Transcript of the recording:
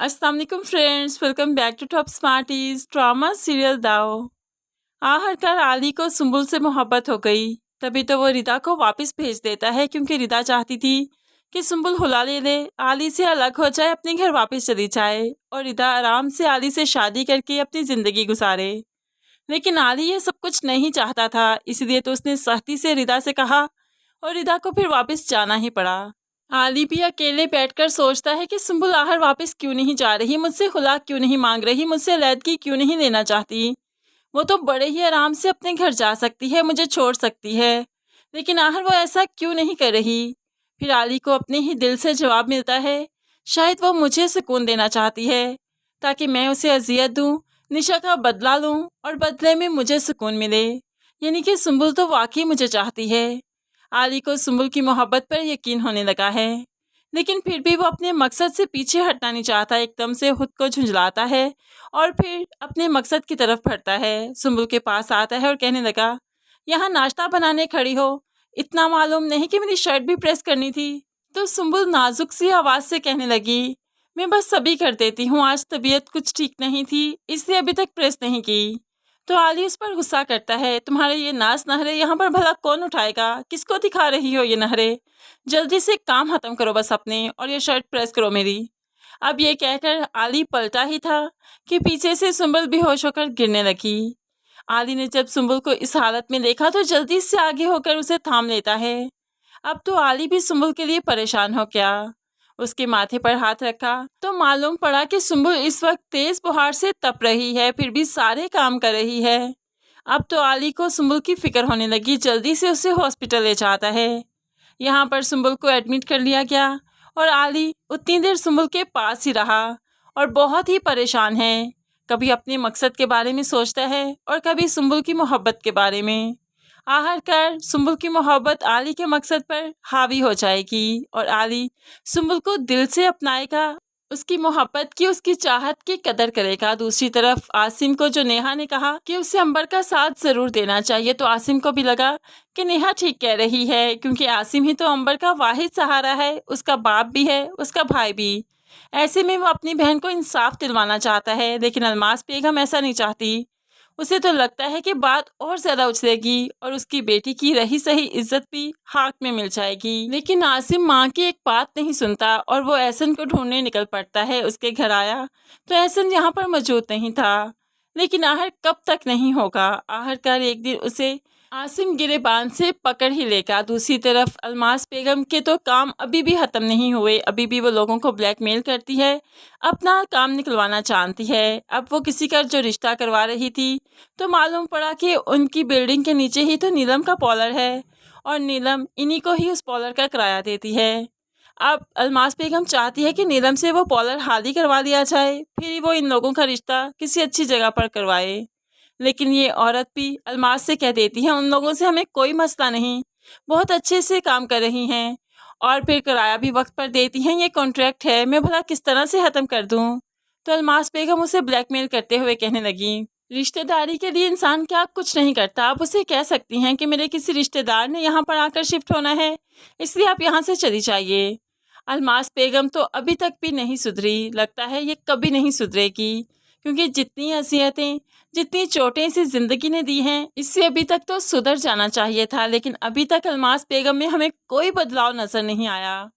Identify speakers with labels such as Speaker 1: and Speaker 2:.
Speaker 1: अस्सलाम वालेकुम friends, welcome back to top smarties drama serial Dao. आखिरकार आली को सुंबुल से मोहब्बत हो गई, तभी तो वो रिदा को वापस भेज देता है क्योंकि रिदा चाहती थी कि सुंबुल हुला ले ले, आली से अलग हो जाए, अपने घर वापस चली जाए और रिदा आराम से आली से शादी करके अपनी ज़िंदगी गुजारे। लेकिन आली ये सब कुछ नहीं चाहता था, इसलिए तो उसने सख्ती से रिदा से कहा और रिदा को फिर वापस जाना ही पड़ा। आली भी अकेले बैठकर सोचता है कि सुंबुल आखिर वापस क्यों नहीं जा रही, मुझसे खुला क्यों नहीं मांग रही, मुझसे अलैदगी क्यों नहीं लेना चाहती। वो तो बड़े ही आराम से अपने घर जा सकती है, मुझे छोड़ सकती है, लेकिन आखिर वो ऐसा क्यों नहीं कर रही। फिर आली को अपने ही दिल से जवाब मिलता है, शायद वो मुझे सुकून देना चाहती है ताकि मैं उसे अजियत दूँ, निशा का बदला लूँ और बदले में मुझे सुकून मिले। यानी कि सुंबुल तो वाकई मुझे चाहती है। आली को सुंबुल की मोहब्बत पर यकीन होने लगा है, लेकिन फिर भी वो अपने मकसद से पीछे हटना नहीं चाहता। एकदम से खुद को झुंझलाता है और फिर अपने मकसद की तरफ बढ़ता है। सुंबुल के पास आता है और कहने लगा, यहाँ नाश्ता बनाने खड़ी हो, इतना मालूम नहीं कि मेरी शर्ट भी प्रेस करनी थी। तो सुंबुल नाजुक सी आवाज़ से कहने लगी, मैं बस सभी कर देती हूँ, आज तबीयत कुछ ठीक नहीं थी इसलिए अभी तक प्रेस नहीं की। तो आली उस पर गुस्सा करता है, तुम्हारे ये नाज नहरे यहाँ पर भला कौन उठाएगा, किसको दिखा रही हो ये नहरे, जल्दी से काम खत्म करो बस अपने और ये शर्ट प्रेस करो मेरी। अब ये कहकर आली पलटा ही था कि पीछे से सुंबुल बेहोश होकर गिरने लगी। आली ने जब सुंबुल को इस हालत में देखा तो जल्दी से आगे होकर उसे थाम लेता है। अब तो आली भी सुंबुल के लिए परेशान हो गया, उसके माथे पर हाथ रखा तो मालूम पड़ा कि सुंबुल इस वक्त तेज बुखार से तप रही है, फिर भी सारे काम कर रही है। अब तो आली को सुंबुल की फिक्र होने लगी, जल्दी से उसे हॉस्पिटल ले जाता है। यहाँ पर सुंबुल को एडमिट कर लिया गया और आली उतनी देर सुंबुल के पास ही रहा और बहुत ही परेशान है। कभी अपने मकसद के बारे में सोचता है और कभी सुंबुल की मोहब्बत के बारे में। आखिरकार सुंबुल की मोहब्बत आली के मकसद पर हावी हो जाएगी और आली सुंबुल को दिल से अपनाएगा, उसकी मोहब्बत की, उसकी चाहत की कदर करेगा। दूसरी तरफ आसिम को जो नेहा ने कहा कि उसे अंबर का साथ ज़रूर देना चाहिए, तो आसिम को भी लगा कि नेहा ठीक कह रही है क्योंकि आसिम ही तो अंबर का वाहिद सहारा है, उसका बाप भी है, उसका भाई भी। ऐसे में वो अपनी बहन को इंसाफ दिलवाना चाहता है, लेकिन अलमास बेगम ऐसा नहीं चाहती। उसे तो लगता है कि बात और ज़्यादा उछलेगी और उसकी बेटी की रही सही इज्जत भी हाथ में मिल जाएगी। लेकिन आसिम माँ की एक बात नहीं सुनता और वो एहसन को ढूंढने निकल पड़ता है। उसके घर आया तो एहसन यहाँ पर मौजूद नहीं था, लेकिन आखिर कब तक नहीं होगा। आखिरकार एक दिन उसे आसिम गिरेबान से पकड़ ही लेगा। दूसरी तरफ अलमास बेगम के तो काम अभी भी ख़त्म नहीं हुए, अभी भी वो लोगों को ब्लैकमेल करती है, अपना काम निकलवाना चाहती है। अब वो किसी का जो रिश्ता करवा रही थी तो मालूम पड़ा कि उनकी बिल्डिंग के नीचे ही तो नीलम का पॉलर है और नीलम इन्हीं को ही उस पॉलर का किराया देती है। अब अलमास बेगम चाहती है कि नीलम से वो पॉलर हाल ही करवा दिया जाए, फिर वो इन लोगों का रिश्ता किसी अच्छी जगह पर करवाए। लेकिन ये औरत भी अलमास से कह देती है, उन लोगों से हमें कोई मसला नहीं, बहुत अच्छे से काम कर रही हैं और फिर किराया भी वक्त पर देती हैं, ये कॉन्ट्रैक्ट है, मैं भला किस तरह से ख़त्म कर दूं। तो अलमास बेगम उसे ब्लैकमेल करते हुए कहने लगी, रिश्तेदारी के लिए इंसान क्या कुछ नहीं करता, आप उसे कह सकती हैं कि मेरे किसी रिश्तेदार ने यहाँ पर आकर शिफ्ट होना है, इसलिए आप यहाँ से चली जाइए। अलमास बेगम तो अभी तक भी नहीं सुधरी, लगता है ये कभी नहीं सुधरेगी, क्योंकि जितनी अज़ियतें, जितनी चोटें इसे ज़िंदगी ने दी हैं, इससे अभी तक तो सुधर जाना चाहिए था, लेकिन अभी तक अलमास बेगम में हमें कोई बदलाव नज़र नहीं आया।